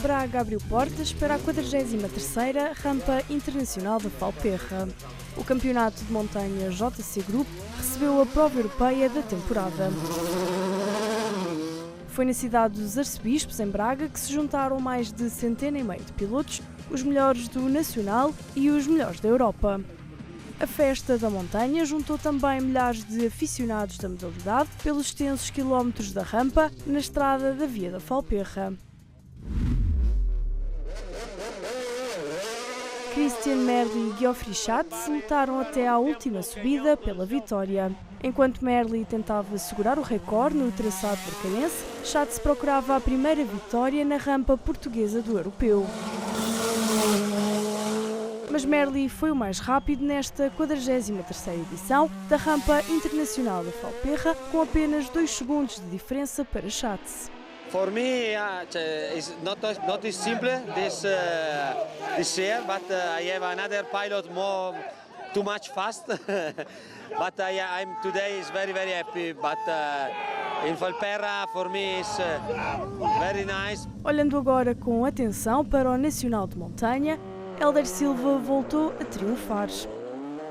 Braga abriu portas para a 43ª Rampa Internacional da Valperra. O campeonato de montanha JC Group recebeu a prova europeia da temporada. Foi na cidade dos Arcebispos, em Braga, que se juntaram mais de 150 de pilotos, os melhores do Nacional e os melhores da Europa. A festa da montanha juntou também milhares de aficionados da modalidade pelos extensos quilómetros da rampa na estrada da Via da Valperra. Christian Merli e Geoffrey Schatz lutaram até à última subida pela vitória. Enquanto Merli tentava segurar o recorde no traçado barcarense, Schatz procurava a primeira vitória na rampa portuguesa do europeu. Mas Merli foi o mais rápido nesta 43ª edição da Rampa Internacional da Valperra, com apenas 2 segundos de diferença para Schatz. For me, it's not as simple this year, but I have another pilot too much fast. But I'm today is very happy. But in Valperra for me is very nice. Olhando agora com atenção para o Nacional de Montanha, Hélder Silva voltou a triunfar.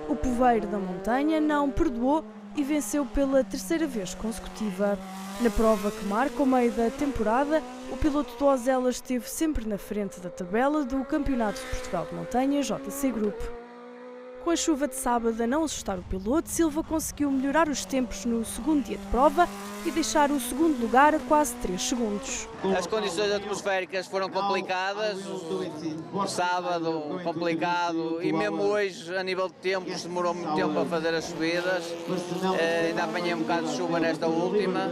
O poveiro da montanha não perdoou e venceu pela 3ª vez consecutiva. Na prova que marca o meio da temporada, o piloto do Ozela esteve sempre na frente da tabela do Campeonato de Portugal de Montanha JC Group. Com a chuva de sábado a não assustar o piloto, Silva conseguiu melhorar os tempos no segundo dia de prova e deixar o segundo lugar a quase 3 segundos. As condições atmosféricas foram complicadas, o sábado complicado e mesmo hoje, a nível de tempos, demorou muito tempo a fazer as subidas. Ainda apanhei um bocado de chuva nesta última,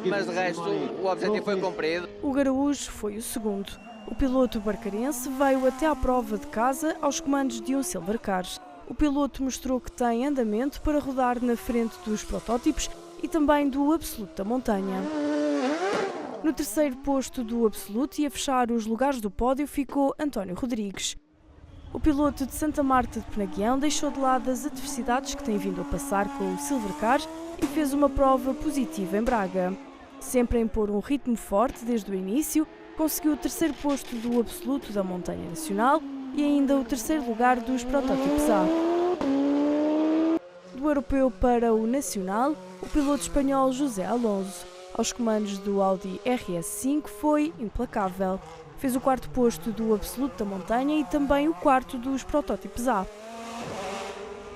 mas de resto o objetivo foi cumprido. O Garaújo foi o segundo. O piloto barcarense veio até à prova de casa aos comandos de um Silvercar. O piloto mostrou que tem andamento para rodar na frente dos protótipos e também do Absolute da montanha. No 3º posto do Absolute e a fechar os lugares do pódio ficou António Rodrigues. O piloto de Santa Marta de Penaguião deixou de lado as adversidades que tem vindo a passar com o Silvercar e fez uma prova positiva em Braga. Sempre a impor um ritmo forte desde o início, conseguiu o 3º posto do Absolute da Montanha Nacional e ainda o 3º lugar dos protótipos A. Do europeu para o nacional, o piloto espanhol José Alonso, aos comandos do Audi RS5, foi implacável. Fez o 4º posto do Absolute da Montanha e também o 4º dos protótipos A.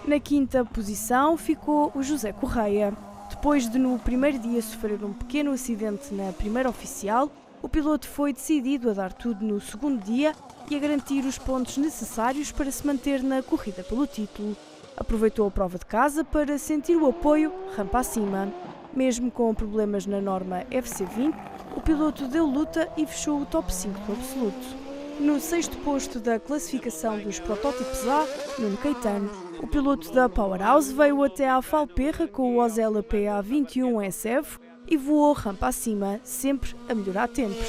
Na 5ª posição ficou o José Correia. Depois de no primeiro dia sofrer um pequeno acidente na primeira oficial, o piloto foi decidido a dar tudo no segundo dia e a garantir os pontos necessários para se manter na corrida pelo título. Aproveitou a prova de casa para sentir o apoio rampa acima. Mesmo com problemas na norma FC20, o piloto deu luta e fechou o top 5 do Absolute. No 6º posto da classificação dos protótipos A, Nuno Caetano, o piloto da Powerhouse veio até à Valperra com o Ozela PA21 SF e voou rampa acima, sempre a melhorar tempos.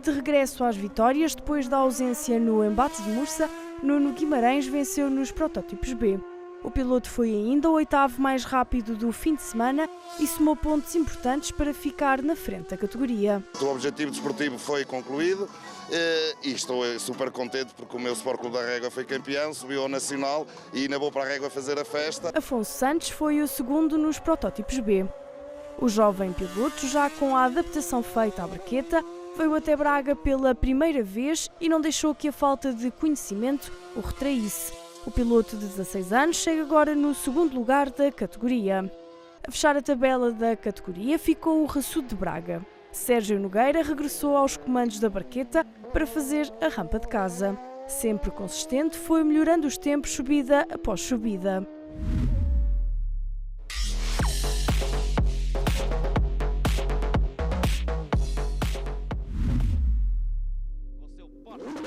De regresso às vitórias, depois da ausência no embate de Mursa, Nuno Guimarães venceu nos protótipos B. O piloto foi ainda o 8º mais rápido do fim de semana e somou pontos importantes para ficar na frente da categoria. O objetivo desportivo foi concluído e estou super contente porque o meu Sport Clube da Régua foi campeão, subiu ao Nacional e ainda vou para a Régua fazer a festa. Afonso Santos foi o 2º nos protótipos B. O jovem piloto, já com a adaptação feita à braqueta, veio até Braga pela primeira vez e não deixou que a falta de conhecimento o retraísse. O piloto de 16 anos chega agora no 2º lugar da categoria. A fechar a tabela da categoria ficou o Raçudo de Braga. Sérgio Nogueira regressou aos comandos da barqueta para fazer a rampa de casa. Sempre consistente, foi melhorando os tempos subida após subida.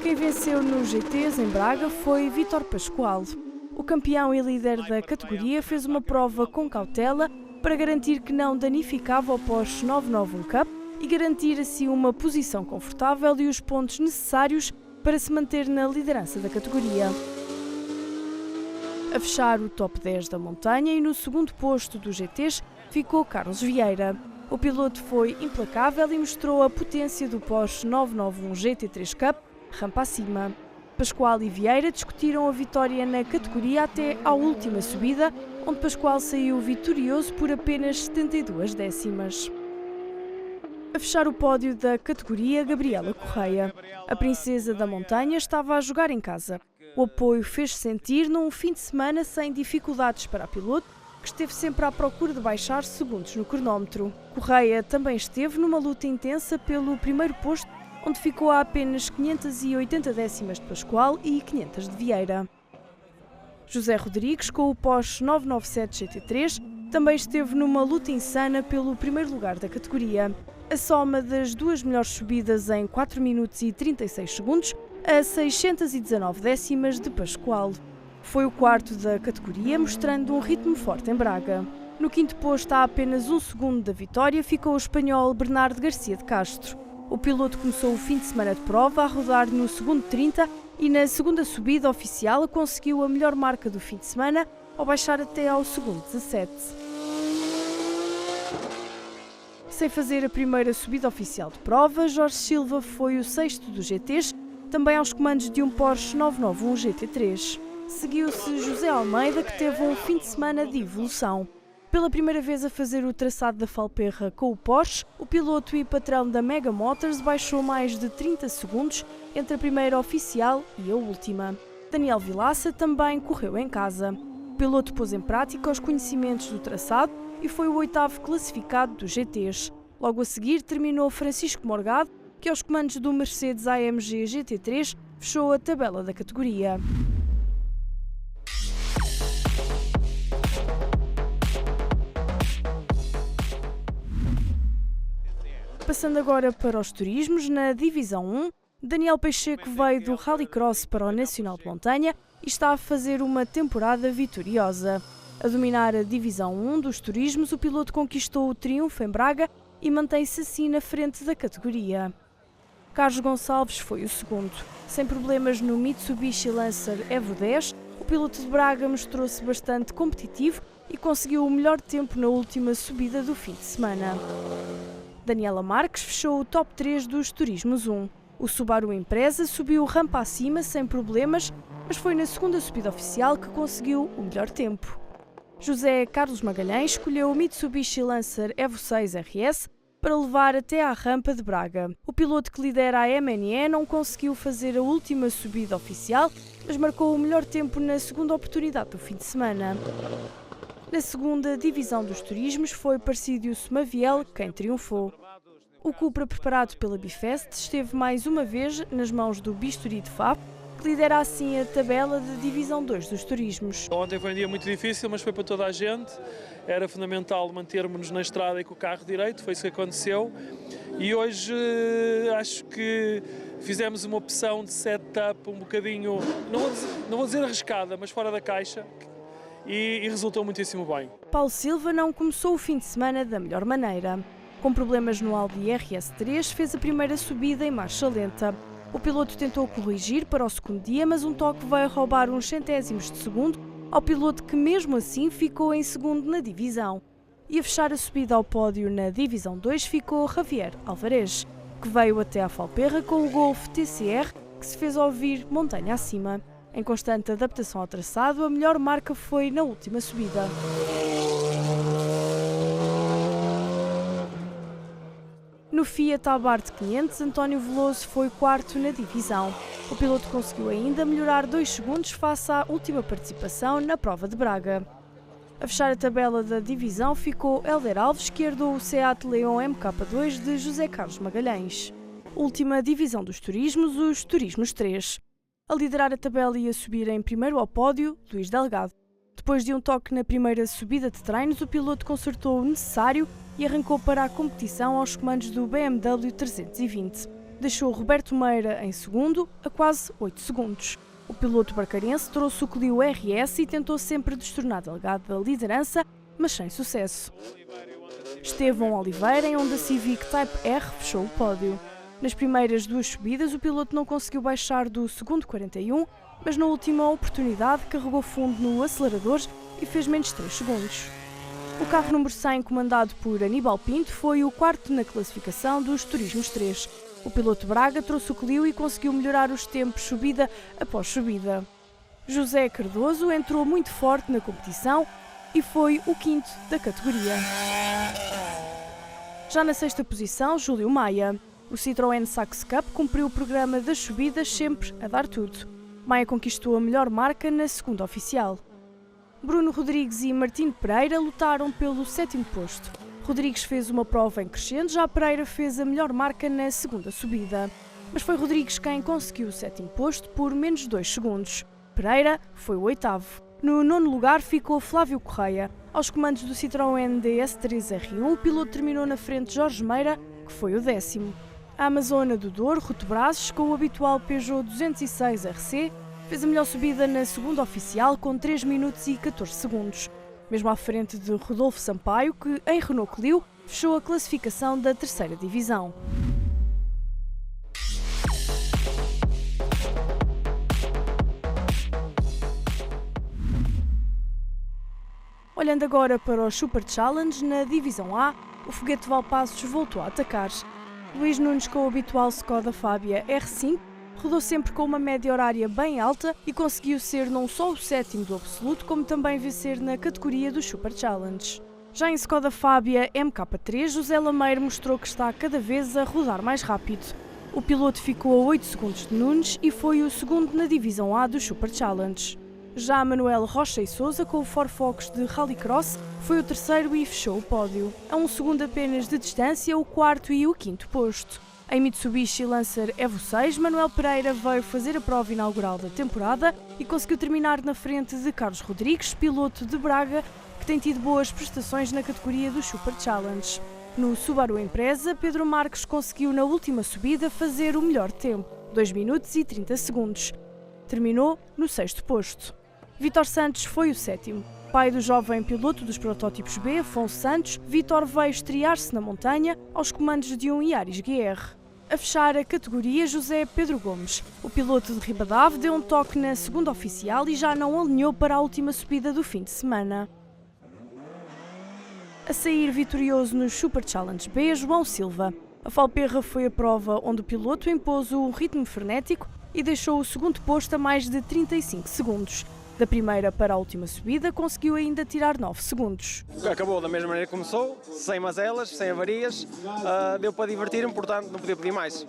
Quem venceu nos GTs em Braga foi Vítor Pascoal. O campeão e líder da categoria fez uma prova com cautela para garantir que não danificava o Porsche 991 Cup e garantir assim uma posição confortável e os pontos necessários para se manter na liderança da categoria. A fechar o top 10 da montanha e no 2º posto dos GTs ficou Carlos Vieira. O piloto foi implacável e mostrou a potência do Porsche 991 GT3 Cup, rampa acima. Pascoal e Vieira discutiram a vitória na categoria até à última subida, onde Pascoal saiu vitorioso por apenas 72 décimas. A fechar o pódio da categoria, Gabriela Correia. A princesa da montanha estava a jogar em casa. O apoio fez-se sentir num fim de semana sem dificuldades para a piloto, que esteve sempre à procura de baixar segundos no cronómetro. Correia também esteve numa luta intensa pelo primeiro posto, onde ficou a apenas 580 décimas de Pascoal e 500 de Vieira. José Rodrigues, com o Porsche 997 GT3, também esteve numa luta insana pelo primeiro lugar da categoria. A soma das duas melhores subidas em 4 minutos e 36 segundos a 619 décimas de Pascoal. Foi o quarto da categoria, mostrando um ritmo forte em Braga. No quinto posto, a apenas 1 segundo da vitória, ficou o espanhol Bernardo Garcia de Castro. O piloto começou o fim de semana de prova a rodar no segundo 30 e na segunda subida oficial conseguiu a melhor marca do fim de semana ao baixar até ao segundo 17. Sem fazer a primeira subida oficial de prova, Jorge Silva foi o sexto dos GTs, também aos comandos de um Porsche 991 GT3. Seguiu-se José Almeida, que teve um fim de semana de evolução. Pela primeira vez a fazer o traçado da Falperra com o Porsche, o piloto e patrão da Mega Motors baixou mais de 30 segundos entre a primeira oficial e a última. Daniel Vilaça também correu em casa. O piloto pôs em prática os conhecimentos do traçado e foi o oitavo classificado dos GTs. Logo a seguir terminou Francisco Morgado, que aos comandos do Mercedes AMG GT3 fechou a tabela da categoria. Passando agora para os turismos, na Divisão 1, Daniel Pacheco veio do Rallycross para o Nacional de Montanha e está a fazer uma temporada vitoriosa. A dominar a Divisão 1 dos turismos, o piloto conquistou o triunfo em Braga e mantém-se assim na frente da categoria. Carlos Gonçalves foi o segundo. Sem problemas no Mitsubishi Lancer Evo 10, o piloto de Braga mostrou-se bastante competitivo e conseguiu o melhor tempo na última subida do fim de semana. Daniela Marques fechou o top 3 dos Turismos 1. O Subaru Impreza subiu rampa acima sem problemas, mas foi na segunda subida oficial que conseguiu o melhor tempo. José Carlos Magalhães escolheu o Mitsubishi Lancer Evo 6 RS para levar até à rampa de Braga. O piloto que lidera a MNE não conseguiu fazer a última subida oficial, mas marcou o melhor tempo na segunda oportunidade do fim de semana. Na segunda divisão dos turismos foi Parcídio Somaviel quem triunfou. O Cupra preparado pela Bifest esteve mais uma vez nas mãos do Bisturi de Faf, que lidera assim a tabela de divisão 2 dos turismos. Ontem foi um dia muito difícil, mas foi para toda a gente. Era fundamental mantermos-nos na estrada e com o carro direito, foi isso que aconteceu. E hoje acho que fizemos uma opção de setup um bocadinho, não vou dizer arriscada, mas fora da caixa. E resultou muitíssimo bem. Paulo Silva não começou o fim de semana da melhor maneira. Com problemas no Audi RS3, fez a primeira subida em marcha lenta. O piloto tentou corrigir para o segundo dia, mas um toque veio roubar uns centésimos de segundo ao piloto que mesmo assim ficou em segundo na divisão. E a fechar a subida ao pódio na Divisão 2 ficou Javier Alvarez, que veio até à Falperra com o Golf TCR, que se fez ouvir montanha acima. Em constante adaptação ao traçado, a melhor marca foi na última subida. No Fiat Abarth 500, António Veloso foi quarto na divisão. O piloto conseguiu ainda melhorar 2 segundos face à última participação na prova de Braga. A fechar a tabela da divisão ficou Hélder Alves, que herdou o Seat Leon MK2 de José Carlos Magalhães. Última divisão dos turismos, os Turismos 3. A liderar a tabela e a subir em primeiro ao pódio, Luís Delgado. Depois de um toque na primeira subida de treinos, o piloto consertou o necessário e arrancou para a competição aos comandos do BMW 320. Deixou Roberto Meira em segundo, a quase 8 segundos. O piloto barcarense trouxe o Clio RS e tentou sempre destornar Delgado da liderança, mas sem sucesso. Estevão Oliveira, em Honda Civic Type R, fechou o pódio. Nas primeiras 2 subidas, o piloto não conseguiu baixar do segundo 41, mas na última oportunidade carregou fundo no acelerador e fez menos 3 segundos. O carro número 100, comandado por Aníbal Pinto, foi o quarto na classificação dos Turismos 3. O piloto Braga trouxe o Clio e conseguiu melhorar os tempos subida após subida. José Cardoso entrou muito forte na competição e foi o quinto da categoria. Já na sexta posição, Júlio Maia. O Citroën Saxo Cup cumpriu o programa das subidas sempre a dar tudo. Maia conquistou a melhor marca na segunda oficial. Bruno Rodrigues e Martim Pereira lutaram pelo sétimo posto. Rodrigues fez uma prova em crescendo, já Pereira fez a melhor marca na segunda subida. Mas foi Rodrigues quem conseguiu o sétimo posto por menos de 2 segundos. Pereira foi o oitavo. No nono lugar ficou Flávio Correia. Aos comandos do Citroën DS3R1, o piloto terminou na frente de Jorge Meira, que foi o 10º. A Amazona do Douro, Ruto Brazos, com o habitual Peugeot 206 RC, fez a melhor subida na segunda oficial com 3 minutos e 14 segundos. Mesmo à frente de Rodolfo Sampaio, que em Renault Clio fechou a classificação da terceira divisão. Olhando agora para o Super Challenge, na divisão A, o foguete Valpassos voltou a atacar. Luís Nunes, com o habitual Skoda Fabia R5, rodou sempre com uma média horária bem alta e conseguiu ser não só o sétimo do absoluto, como também vencer na categoria do Super Challenge. Já em Skoda Fabia MK3, José Lameiro mostrou que está cada vez a rodar mais rápido. O piloto ficou a 8 segundos de Nunes e foi o segundo na divisão A do Super Challenge. Já Manuel Rocha e Sousa, com o Ford Focus de Rallycross, foi o terceiro e fechou o pódio. A 1 segundo apenas de distância, o quarto e o quinto posto. Em Mitsubishi Lancer Evo 6, Manuel Pereira veio fazer a prova inaugural da temporada e conseguiu terminar na frente de Carlos Rodrigues, piloto de Braga, que tem tido boas prestações na categoria do Super Challenge. No Subaru Impreza, Pedro Marques conseguiu na última subida fazer o melhor tempo, 2 minutos e 30 segundos. Terminou no sexto posto. Vítor Santos foi o sétimo. Pai do jovem piloto dos protótipos B, Afonso Santos, Vítor veio estrear-se na montanha aos comandos de um Yaris GR. A fechar a categoria, José Pedro Gomes. O piloto de Ribadave deu um toque na segunda oficial e já não alinhou para a última subida do fim de semana. A sair vitorioso no Super Challenge B, João Silva. A Valperra foi a prova onde o piloto impôs um ritmo frenético e deixou o segundo posto a mais de 35 segundos. Da primeira para a última subida, conseguiu ainda tirar 9 segundos. Acabou da mesma maneira que começou, sem mazelas, sem avarias, deu para divertir-me, portanto não podia pedir mais.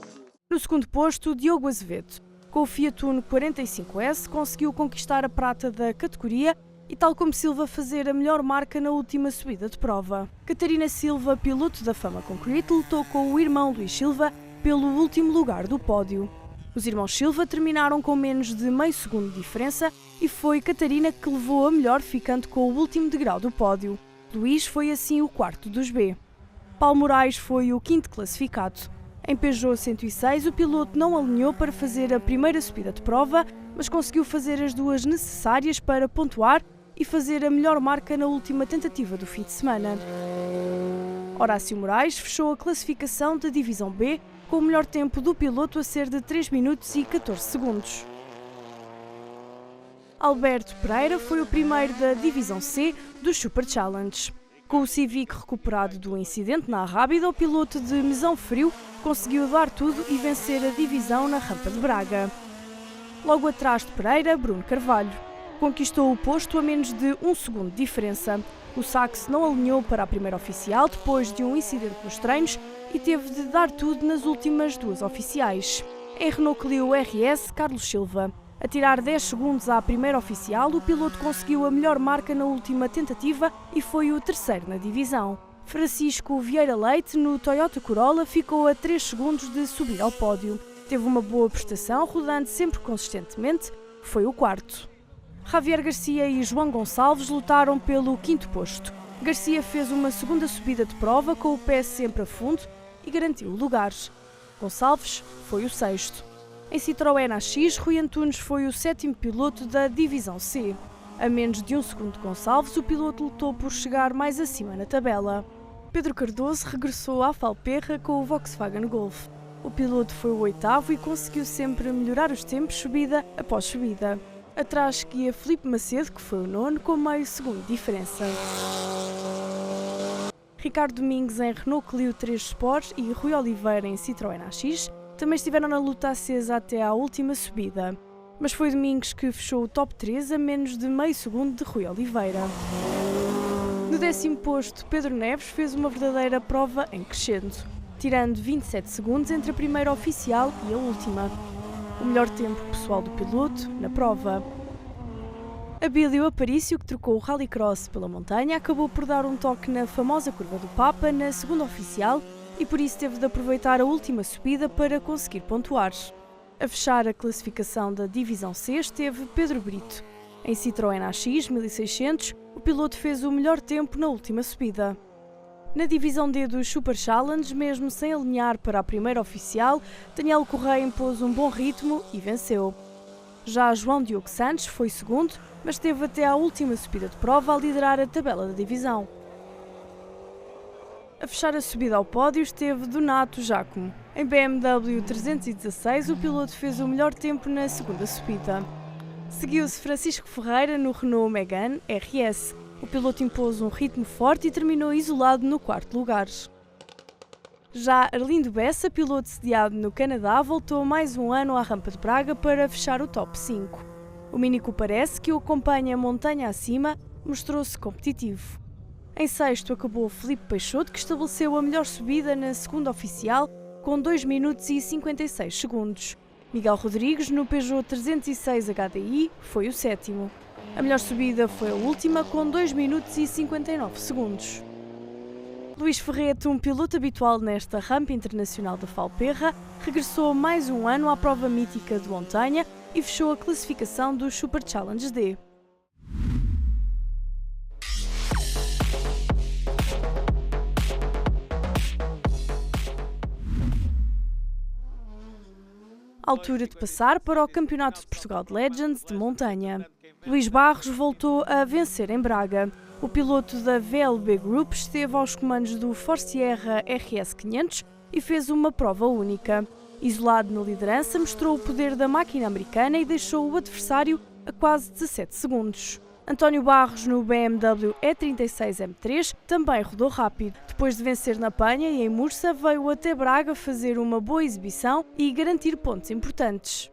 No segundo posto, Diogo Azevedo. Com o Fiat Uno 45S, conseguiu conquistar a prata da categoria e, tal como Silva, fazer a melhor marca na última subida de prova. Catarina Silva, piloto da Fama Concrete, lutou com o irmão Luís Silva pelo último lugar do pódio. Os irmãos Silva terminaram com menos de meio segundo de diferença e foi Catarina que levou a melhor, ficando com o último degrau do pódio. Luís foi assim o quarto dos B. Paulo Moraes foi o quinto classificado. Em Peugeot 106, o piloto não alinhou para fazer a primeira subida de prova, mas conseguiu fazer as duas necessárias para pontuar e fazer a melhor marca na última tentativa do fim de semana. Horácio Moraes fechou a classificação da divisão B com o melhor tempo do piloto a ser de 3 minutos e 14 segundos. Alberto Pereira foi o primeiro da divisão C do Super Challenge. Com o Civic recuperado do incidente na Rábida, o piloto de Mesão Frio conseguiu dar tudo e vencer a divisão na rampa de Braga. Logo atrás de Pereira, Bruno Carvalho. Conquistou o posto a menos de 1 segundo de diferença. O Saxo não alinhou para a primeira oficial depois de um incidente nos treinos e teve de dar tudo nas últimas 2 oficiais. Em Renault Clio RS, Carlos Silva. A tirar 10 segundos à primeira oficial, o piloto conseguiu a melhor marca na última tentativa e foi o terceiro na divisão. Francisco Vieira Leite, no Toyota Corolla, ficou a 3 segundos de subir ao pódio. Teve uma boa prestação, rodando sempre consistentemente, foi o quarto. Javier Garcia e João Gonçalves lutaram pelo quinto posto. Garcia fez uma segunda subida de prova com o pé sempre a fundo e garantiu o lugar. Gonçalves foi o sexto. Em Citroën AX, Rui Antunes foi o sétimo piloto da divisão C. A menos de 1 segundo de Gonçalves, o piloto lutou por chegar mais acima na tabela. Pedro Cardoso regressou à Valperra com o Volkswagen Golf. O piloto foi o oitavo e conseguiu sempre melhorar os tempos subida após subida. Atrás seguia Filipe Macedo, que foi o nono, com meio segundo de diferença. Ricardo Domingos em Renault Clio 3 Sport e Rui Oliveira em Citroën AX também estiveram na luta acesa até à última subida. Mas foi Domingos que fechou o top 3 a menos de meio segundo de Rui Oliveira. No 10º posto, Pedro Neves fez uma verdadeira prova em crescendo, tirando 27 segundos entre a primeira oficial e a última. O melhor tempo pessoal do piloto na prova. Abílio Aparício, que trocou o Rallycross pela montanha, acabou por dar um toque na famosa curva do Papa na segunda oficial e por isso teve de aproveitar a última subida para conseguir pontuar. A fechar a classificação da Divisão C esteve Pedro Brito. Em Citroën AX 1600, o piloto fez o melhor tempo na última subida. Na Divisão D dos Super Challenge, mesmo sem alinhar para a primeira oficial, Daniel Correia impôs um bom ritmo e venceu. Já João Diogo Santos foi segundo, mas esteve até à última subida de prova a liderar a tabela da divisão. A fechar a subida ao pódio esteve Donato Giacomo. Em BMW 316, o piloto fez o melhor tempo na segunda subida. Seguiu-se Francisco Ferreira no Renault Megane RS. O piloto impôs um ritmo forte e terminou isolado no quarto lugar. Já Arlindo Bessa, piloto sediado no Canadá, voltou mais um ano à Rampa de Braga para fechar o top 5. O Mini Cooper S, que o acompanha montanha acima, mostrou-se competitivo. Em sexto acabou Filipe Peixoto, que estabeleceu a melhor subida na segunda oficial com 2 minutos e 56 segundos. Miguel Rodrigues, no Peugeot 306 HDI, foi o sétimo. A melhor subida foi a última, com 2 minutos e 59 segundos. Luís Ferreto, um piloto habitual nesta rampa internacional da Valperra, regressou mais um ano à prova mítica de montanha e fechou a classificação dos Super Challenge D. Altura de passar para o Campeonato de Portugal de Legends de montanha. Luís Barros voltou a vencer em Braga. O piloto da VLB Group esteve aos comandos do Ford Sierra RS 500 e fez uma prova única. Isolado na liderança, mostrou o poder da máquina americana e deixou o adversário a quase 17 segundos. António Barros, no BMW E36 M3, também rodou rápido. Depois de vencer na Penha e em Mursa, veio até Braga fazer uma boa exibição e garantir pontos importantes.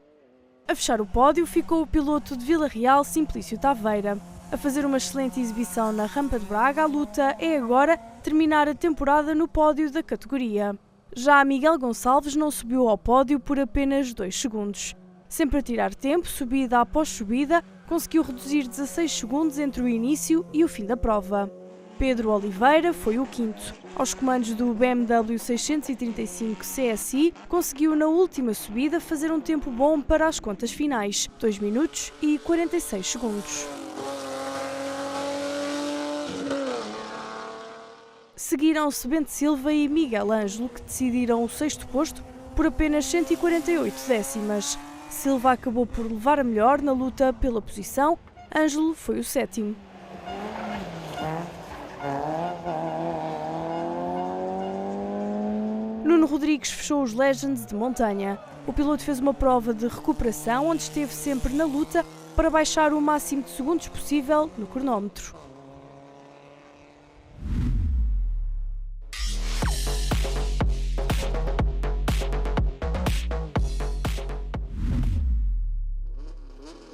A fechar o pódio ficou o piloto de Vila Real, Simplício Taveira. A fazer uma excelente exibição na Rampa de Braga, a luta é agora terminar a temporada no pódio da categoria. Já Miguel Gonçalves não subiu ao pódio por apenas 2 segundos. Sempre a tirar tempo, subida após subida, conseguiu reduzir 16 segundos entre o início e o fim da prova. Pedro Oliveira foi o quinto. Aos comandos do BMW 635 CSI, conseguiu na última subida fazer um tempo bom para as contas finais, 2 minutos e 46 segundos. Seguiram-se Bento Silva e Miguel Ângelo, que decidiram o 6º posto por apenas 148 décimas. Silva acabou por levar a melhor na luta pela posição, Ângelo foi o 7º. Nuno Rodrigues fechou os Legends de montanha. O piloto fez uma prova de recuperação onde esteve sempre na luta para baixar o máximo de segundos possível no cronómetro.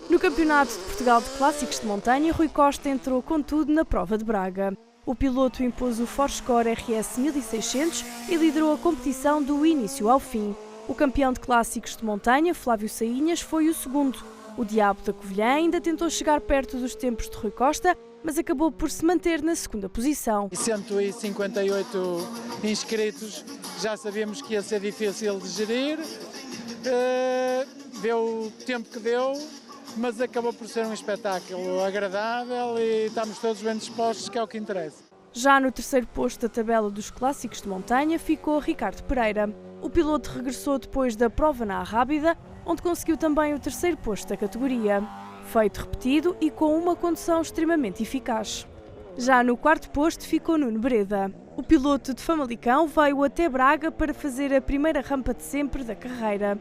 No Campeonato de Portugal de Clássicos de Montanha, Rui Costa entrou com tudo na prova de Braga. O piloto impôs o Forscore RS 1600 e liderou a competição do início ao fim. O campeão de Clássicos de Montanha, Flávio Sainhas, foi o segundo. O Diabo da Covilhã ainda tentou chegar perto dos tempos de Rui Costa, mas acabou por se manter na segunda posição. 158 inscritos, já sabíamos que ia ser difícil de gerir, deu o tempo que deu, mas acabou por ser um espetáculo agradável e estamos todos bem dispostos, que é o que interessa. Já no 3º posto da tabela dos Clássicos de Montanha ficou Ricardo Pereira. O piloto regressou depois da prova na Arrábida, onde conseguiu também o 3º posto da categoria. Feito repetido e com uma condução extremamente eficaz. Já no 4º posto ficou Nuno Breda. O piloto de Famalicão veio até Braga para fazer a primeira rampa de sempre da carreira.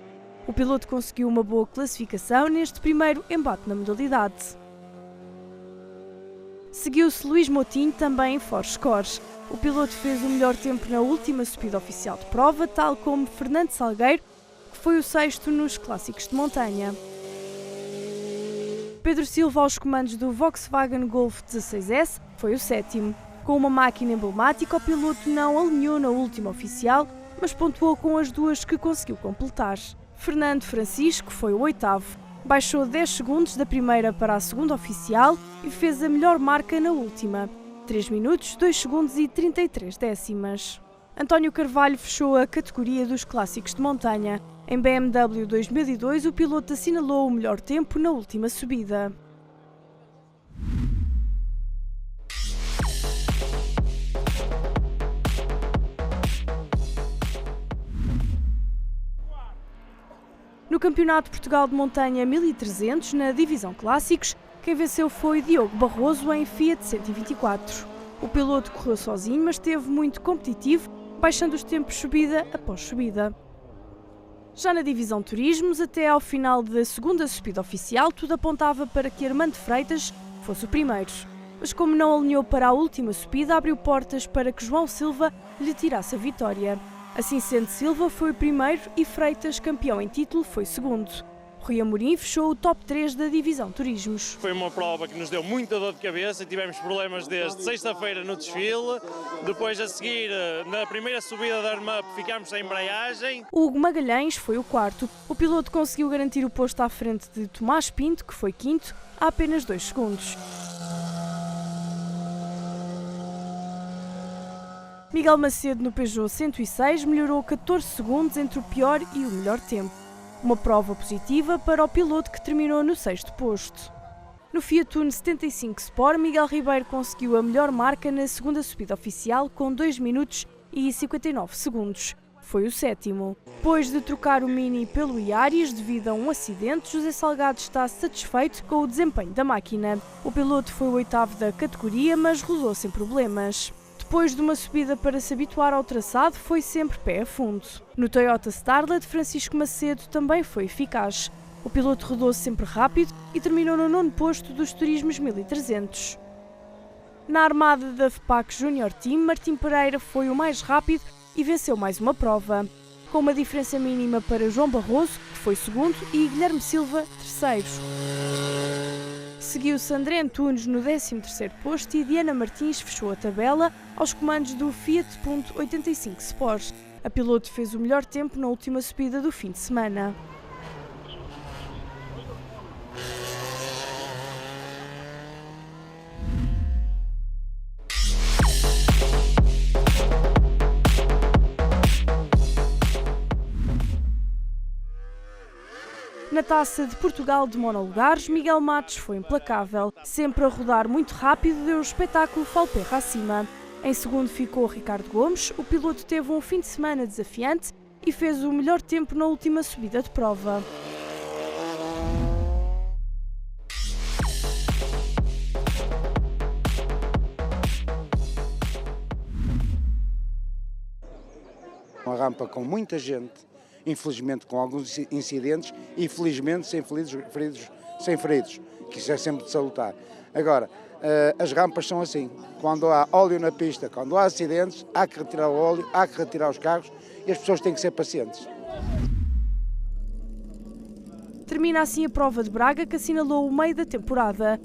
O piloto conseguiu uma boa classificação neste primeiro embate na modalidade. Seguiu-se Luís Moutinho também em Forscore. O piloto fez o melhor tempo na última subida oficial de prova, tal como Fernando Salgueiro, que foi o sexto nos clássicos de montanha. Pedro Silva, aos comandos do Volkswagen Golf 16S, foi o sétimo. Com uma máquina emblemática, o piloto não alinhou na última oficial, mas pontuou com as duas que conseguiu completar. Fernando Francisco foi o oitavo. Baixou 10 segundos da primeira para a segunda oficial e fez a melhor marca na última. 3 minutos, 2 segundos e 33 décimas. António Carvalho fechou a categoria dos clássicos de montanha. Em BMW 2002, o piloto assinalou o melhor tempo na última subida. No Campeonato de Portugal de Montanha 1300, na divisão Clássicos, quem venceu foi Diogo Barroso em Fiat 124. O piloto correu sozinho, mas esteve muito competitivo, baixando os tempos subida após subida. Já na divisão Turismos, até ao final da segunda subida oficial, tudo apontava para que Armando Freitas fosse o primeiro. Mas como não alinhou para a última subida, abriu portas para que João Silva lhe tirasse a vitória. Assim sendo, Silva foi o primeiro e Freitas, campeão em título, foi segundo. Rui Amorim fechou o top 3 da divisão Turismos. Foi uma prova que nos deu muita dor de cabeça, tivemos problemas desde sexta-feira no desfile, depois a seguir, na primeira subida da Armap, ficámos sem embreagem. O Hugo Magalhães foi o quarto. O piloto conseguiu garantir o posto à frente de Tomás Pinto, que foi quinto, a apenas 2 segundos. Miguel Macedo, no Peugeot 106, melhorou 14 segundos entre o pior e o melhor tempo. Uma prova positiva para o piloto que terminou no 6º posto. No Fiat Uno 75 Sport, Miguel Ribeiro conseguiu a melhor marca na segunda subida oficial com 2 minutos e 59 segundos. Foi o sétimo. Depois de trocar o Mini pelo Yaris devido a um acidente, José Salgado está satisfeito com o desempenho da máquina. O piloto foi o oitavo da categoria, mas rodou sem problemas. Depois de uma subida para se habituar ao traçado, foi sempre pé a fundo. No Toyota Starlet, Francisco Macedo também foi eficaz. O piloto rodou sempre rápido e terminou no 9º posto dos Turismos 1300. Na armada da FPAC Junior Team, Martim Pereira foi o mais rápido e venceu mais uma prova, com uma diferença mínima para João Barroso, que foi segundo, e Guilherme Silva, terceiro. Seguiu-se André Antunes no 13º posto e Diana Martins fechou a tabela aos comandos do Fiat Punto 85 Sport. A piloto fez o melhor tempo na última subida do fim de semana. Na Taça de Portugal de monolugares, Miguel Matos foi implacável. Sempre a rodar muito rápido, deu o espetáculo Falperra acima. Em segundo ficou Ricardo Gomes. O piloto teve um fim de semana desafiante e fez o melhor tempo na última subida de prova. Uma rampa com muita gente, infelizmente com alguns incidentes e felizmente sem feridos, que isso é sempre de salutar. Agora, as rampas são assim, quando há óleo na pista, quando há acidentes, há que retirar o óleo, há que retirar os carros e as pessoas têm que ser pacientes. Termina assim a prova de Braga, que assinalou o meio da temporada.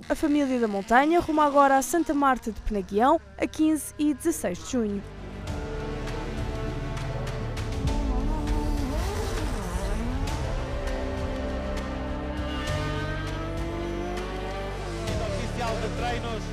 A família da montanha rumo agora a Santa Marta de Penaguião, a 15 e 16 de junho. De treinos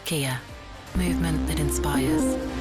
Kia, movement that inspires.